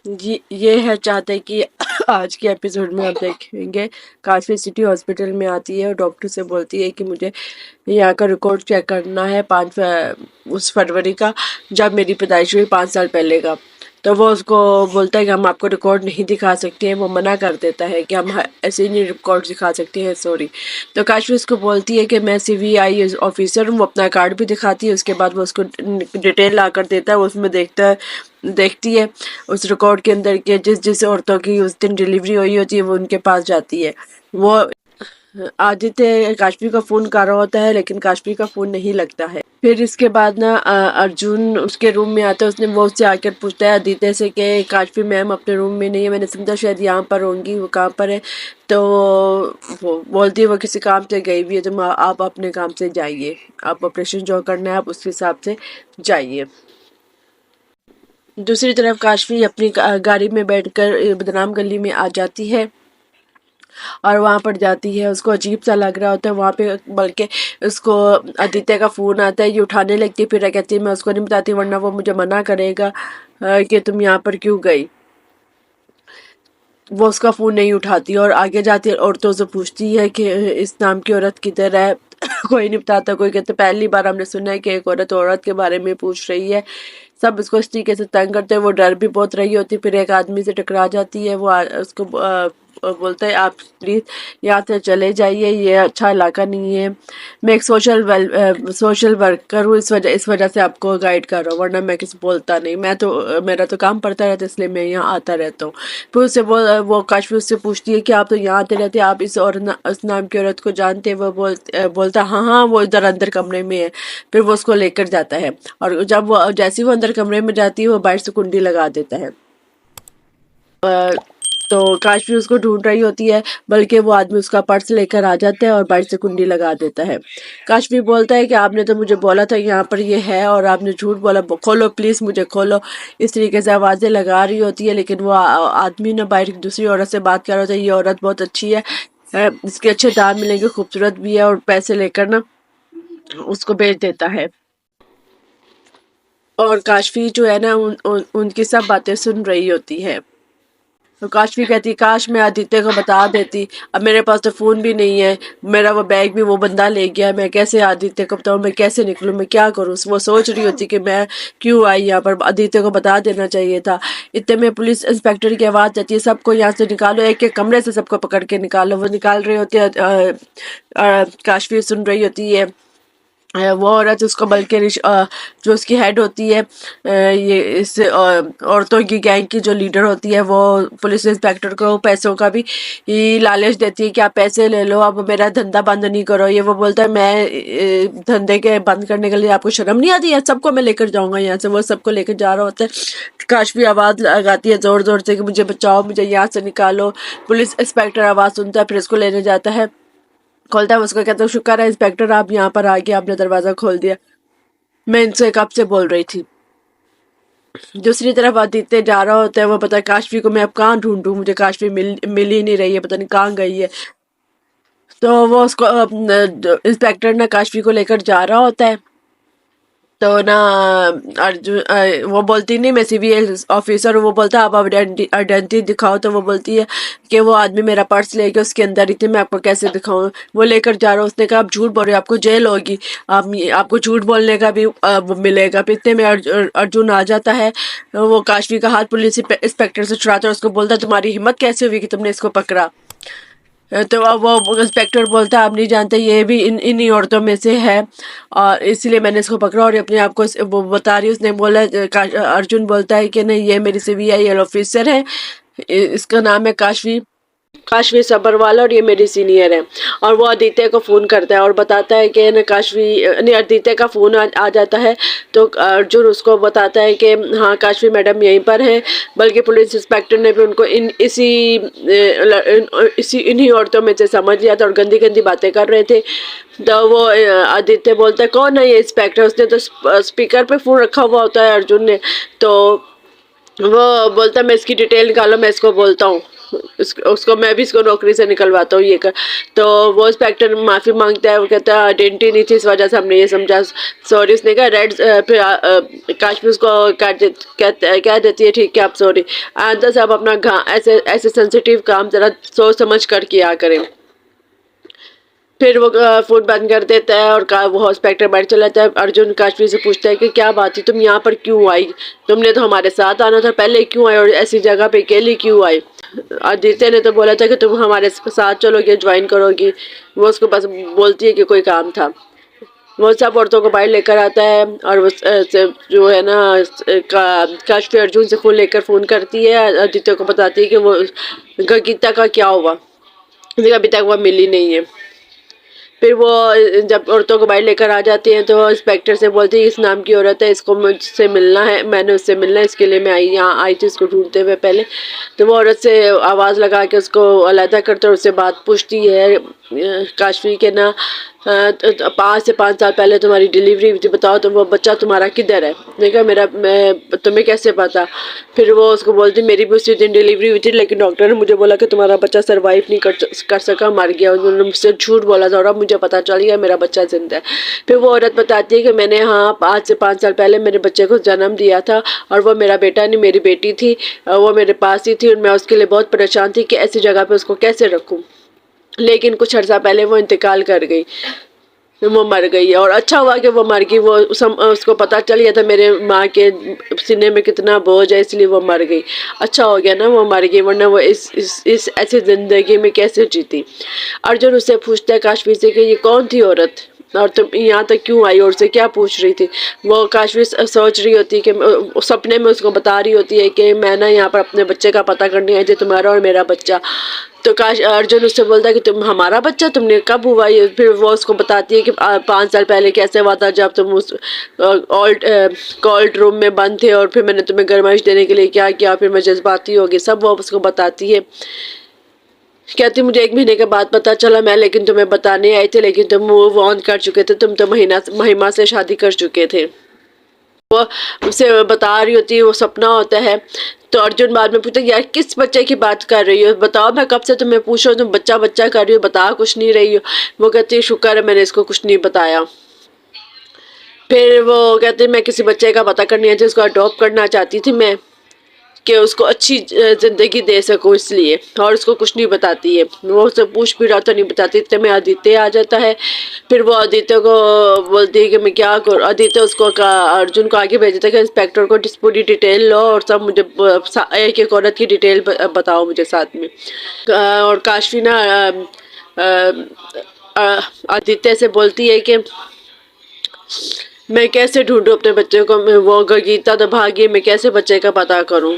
जी, ये है चाहते हैं कि आज के एपिसोड में आप देखेंगे काफी सिटी हॉस्पिटल में आती है और डॉक्टर से बोलती है कि मुझे यहाँ का रिकॉर्ड चेक करना है उस फरवरी का, जब मेरी पैदाइश हुई 5 साल पहले का। तो वो उसको बोलता है कि हम आपको रिकॉर्ड नहीं दिखा सकते हैं। वो मना कर देता है कि हम ऐसे ही नहीं रिकॉर्ड दिखा सकते हैं, सॉरी। तो काशवी उसको बोलती है कि मैं CBI ऑफिसर हूँ। वो अपना कार्ड भी दिखाती है। उसके बाद वो उसको डिटेल ला कर देता है। वो उसमें देखती है उस रिकॉर्ड के अंदर कि जिस जिस औरतों की उस दिन डिलीवरी हुई होती है वो उनके पास जाती है। वो आदित्य काशवी का फोन कर रहा होता है, लेकिन काशवी का फोन नहीं लगता है। फिर इसके बाद ना अर्जुन उसके रूम में आता है। उसने वो उससे आकर पूछता है आदित्य से कि काशवी मैम अपने रूम में नहीं है, मैंने समझा शायद यहाँ पर होंगी, वो कहाँ पर है। तो वो बोलती है वो किसी काम से गई हुई है, तो आप अपने काम से जाइए, आप ऑपरेशन जो करना है आप उस हिसाब से जाइए। दूसरी तरफ काशवी अपनी गाड़ी में बैठकर बदनाम गली में आ जाती है और वहां पर जाती है। उसको अजीब सा लग रहा होता है वहां पे, बल्कि उसको आदित्य का फोन आता है, ये उठाने लगती है। फिर कहती है मैं उसको नहीं बताती वरना वो मुझे मना करेगा कि तुम यहाँ पर क्यों गई। वो उसका फोन नहीं उठाती और आगे जाती है, औरतों से पूछती है कि इस नाम की औरत किधर है। कोई नहीं बताता। कोई कहते पहली बार हमने सुना है कि एक औरत के बारे में पूछ रही है। सब इसको इस तरीके से तंग करते हैं। वो डर भी बहुत रही होती। फिर एक आदमी से टकरा जाती है। वो उसको बोलता है आप प्लीज यहाँ से चले जाइए, ये अच्छा इलाका नहीं है। मैं एक सोशल वर्कर हूँ, इस वजह से आपको गाइड कर रहा हूँ, वरना मैं किसी बोलता नहीं। मैं तो मेरा तो काम पड़ता रहता है, इसलिए मैं यहाँ आता रहता हूँ। फिर उससे वो काशवी उससे पूछती है कि आप तो यहाँ आते रहते, आप इस नाम की औरत को जानते हैं। वो बोलता हाँ हाँ, वो इधर अंदर कमरे में है। फिर वो उसको लेकर जाता है और जब वो जैसे ही वो अंदर कमरे में जाती है वो बाहर से कुंडी लगा देता है। अ, तो काशवी उसको ढूंढ रही होती है, बल्कि वो आदमी उसका पर्स लेकर आ जाता है और बाहर से कुंडी लगा देता है। काशवी बोलता है कि आपने तो मुझे बोला था यहाँ पर ये है और आपने झूठ बोला, खोलो प्लीज मुझे खोलो। इस तरीके से आवाजें लगा रही होती है, लेकिन वो आदमी ना बाहर दूसरी औरत से बात कर रहा होता है। ये औरत बहुत अच्छी है, इसके अच्छे दाम मिलेंगे, खूबसूरत भी है, और पैसे लेकर ना उसको बेच देता है। और काशवी जो है ना उनकी सब बातें सुन रही होती है। तो काशवी कहती काश मैं आदित्य को बता देती, अब मेरे पास तो फोन भी नहीं है, मेरा वो बैग भी वो बंदा ले गया, मैं कैसे आदित्य को बताऊँ, मैं कैसे निकलूँ, मैं क्या करूँ। वो सोच रही होती कि मैं क्यों आई यहाँ पर, आदित्य को बता देना चाहिए था। इतने में पुलिस इंस्पेक्टर की आवाज आती है, सबको यहाँ से निकालो, एक एक कमरे से सबको पकड़ के निकालो। वो निकाल रहे होते हैं। काशवी सुन रही होती है। वो औरत उसको बल्कि जो उसकी हेड होती है, ये इस औरतों की गैंग की जो लीडर होती है, वो पुलिस इंस्पेक्टर को पैसों का भी लालच देती है कि आप पैसे ले लो, अब मेरा धंधा बंद नहीं करो। ये वो बोलता है मैं धंधे के बंद करने के लिए आपको शर्म नहीं आती है, सबको मैं लेकर जाऊंगा यहाँ से। वो सबको लेकर जा रहा होता है। काशवी आवाज लगाती है जोर जोर से कि मुझे बचाओ, मुझे यहाँ से निकालो। पुलिस इंस्पेक्टर आवाज सुनता है, फिर इसको लेने जाता है, खोलता है। उसको कहता है शुक्र है इंस्पेक्टर आप यहाँ पर आ गए, आपने दरवाजा खोल दिया, मैं इनसे कब से बोल रही थी। दूसरी तरफ आदित्य जा रहा होता है। वो पता है काशवी को मैं अब कहाँ ढूंढूं, मुझे काशवी मिल ही नहीं रही है, पता नहीं कहाँ गई है। तो वो उसको इंस्पेक्टर ना काशवी को लेकर जा रहा होता है। तो ना अर्जुन वो बोलती नहीं मैं CBI ऑफिसर हूँ। वो बोलता है आप आइडेंटिटी दिखाओ। तो वो बोलती है कि वो आदमी मेरा पर्स ले गया, उसके अंदर ही थी, मैं आपको कैसे दिखाऊं। वो लेकर जा रहा हूँ। उसने कहा आप झूठ बोल रहे हो, आपको जेल होगी, आपको झूठ बोलने का भी वो मिलेगा। फिर इतने में अर्जुन आ जाता है। वो काशवी का हाथ पुलिस इंस्पेक्टर से छुड़ाता है। उसको बोलता है तुम्हारी हिम्मत कैसे हुई कि तुमने इसको पकड़ा। तो अब वो इंस्पेक्टर बोलता है आप नहीं जानते, ये भी इन्हीं औरतों में से है और इसलिए मैंने इसको पकड़ा। और अपने आप को वो बता रही है। उसने बोला अर्जुन बोलता है कि नहीं ये मेरी CBI ऑफिसर है, इसका नाम है काशवी काशवी सब्बरवाल और ये मेरी सीनियर है। और वो आदित्य को फोन करता है और बताता है कि न काशवी नहीं, आदित्य का फोन आ जाता है। तो अर्जुन उसको बताता है कि हाँ काशवी मैडम यहीं पर है, बल्कि पुलिस इंस्पेक्टर ने भी उनको इसी इन्हीं औरतों में से समझ लिया था और गंदी गंदी बातें कर रहे थे। तो वो आदित्य बोलता है कौन है ये इंस्पेक्टर। उसने तो स्पीकर पे फोन रखा हुआ होता है अर्जुन ने। तो वो बोलता है मैं इसकी डिटेल निकालो, मैं इसको बोलता हूँ। उसको मैं भी इसको नौकरी से निकलवाता हूँ ये कर। तो वो इंस्पेक्टर माफ़ी मांगता है, वो कहता है आइडेंटिटी नहीं थी इस वजह से हमने ये समझा, सॉरी। उसने कहा रेड, फिर काश भी उसको कह देती है ठीक है आप सॉरी। आंदा साहब अपना ऐसे ऐसे सेंसिटिव काम ज़रा सोच समझ कर किया करें। फिर वो फ़ोन बंद कर देता है और वो इंस्पेक्टर बैठ चला जाता है। अर्जुन काशवी से पूछता है कि क्या बात है, तुम यहाँ पर क्यों आई, तुमने तो हमारे साथ आना था, पहले क्यों आई और ऐसी जगह पे अकेली क्यों आई। आदित्य ने तो बोला था कि तुम हमारे साथ चलोगे, ज्वाइन करोगी। वो उसको बस बोलती है कि कोई काम था। वो सब औरतों को बाहर लेकर आता है और वो जो है ना काशवी अर्जुन से फ़ोन लेकर फ़ोन करती है, आदित्य को बताती है कि वो गीता का क्या हुआ, अभी तक वो मिली नहीं है। फिर वो जब औरतों को बाहर लेकर आ जाती हैं तो इंस्पेक्टर से बोलती है इस नाम की औरत है, इसको मुझसे मिलना है, मैंने उससे मिलना है, इसके लिए मैं यहाँ आई थी उसको ढूंढते हुए पहले। तो वो औरत से आवाज़ लगा के उसको अलहदा करते और उससे बात पूछती है काशवी के ना 5 से 5 साल पहले तुम्हारी डिलीवरी हुई थी, बताओ तो वो बच्चा तुम्हारा किधर है। देखा मैं तुम्हें कैसे पता। फिर वो उसको बोलती मेरी भी उसी दिन डिलीवरी हुई थी, लेकिन डॉक्टर ने मुझे बोला कि तुम्हारा बच्चा सर्वाइव नहीं कर सका, मर गया। उन्होंने मुझसे झूठ बोला था और अब मुझे पता चल गया मेरा बच्चा जिंदा है। फिर वो औरत बताती है कि मैंने हाँ 5 से 5 साल पहले मेरे बच्चे को जन्म दिया था और वो मेरा बेटा नहीं मेरी बेटी थी, वो मेरे पास ही थी और मैं उसके लिए बहुत परेशान थी कि ऐसी जगह पर उसको कैसे रखूँ। लेकिन कुछ अर्सा पहले वो इंतकाल कर गई, वो मर गई। और अच्छा हुआ कि वो मर गई, वो उसको पता चल गया था मेरे माँ के सीने में कितना बोझ है, इसलिए वो मर गई। अच्छा हो गया ना वो मर गई, वरना वो इस ऐसी ज़िंदगी में कैसे जीती। अर्जुन उससे पूछता है काशवी से कि ये कौन थी औरत और तुम यहाँ तक क्यों आई और उससे क्या पूछ रही थी। वो काशवी सोच रही होती है कि सपने में उसको बता रही होती है कि मैं ना यहाँ पर अपने बच्चे का पता करने आई थी, तुम्हारा और मेरा बच्चा। तो अर्जुन उससे बोलता है कि तुम हमारा बच्चा तुमने कब हुआ ये। फिर वो उसको बताती है कि 5 साल पहले कैसे हुआ था जब तुम उस कोल्ड रूम में बंद थे और फिर मैंने तुम्हें गरमाइश देने के लिए क्या किया, फिर मैं जज्बाती हो गई, सब वो उसको बताती है। कहती मुझे 1 महीने के बाद पता चला मैं लेकिन तुम्हें बताने आई थी, लेकिन तुम मूव ऑन कर चुके थे, तुम तो महिमा से शादी कर चुके थे। वो उसे बता रही होती है वो सपना होता है। तो अर्जुन बाद में पूछता यार किस बच्चे की बात कर रही हो, बताओ, मैं कब से तुम्हें पूछ रहा हूँ, तुम बच्चा बच्चा कर रही हो, बता कुछ नहीं रही हो। वो कहती है शुक्र है मैंने इसको कुछ नहीं बताया। फिर वो कहते मैं किसी बच्चे का पता करनी है जिसको अडॉप्ट करना चाहती थी मैं, कि उसको अच्छी ज़िंदगी दे सकूं इसलिए, और उसको कुछ नहीं बताती है। वो उससे पूछ भी रहा तो नहीं बताती। इतने में आदित्य आ जाता है। फिर वो आदित्य को बोलती है कि मैं क्या करूँ। आदित्य उसको अर्जुन को आगे भेज देता है कि इंस्पेक्टर को पूरी डिटेल लो और सब मुझे एक एक औरत की डिटेल बताओ मुझे साथ में। और काशवी ना आदित्य से बोलती है कि मैं कैसे ढूंढूं अपने बच्चे को, मैं वो गीता तो भागी, मैं कैसे बच्चे का पता करूं।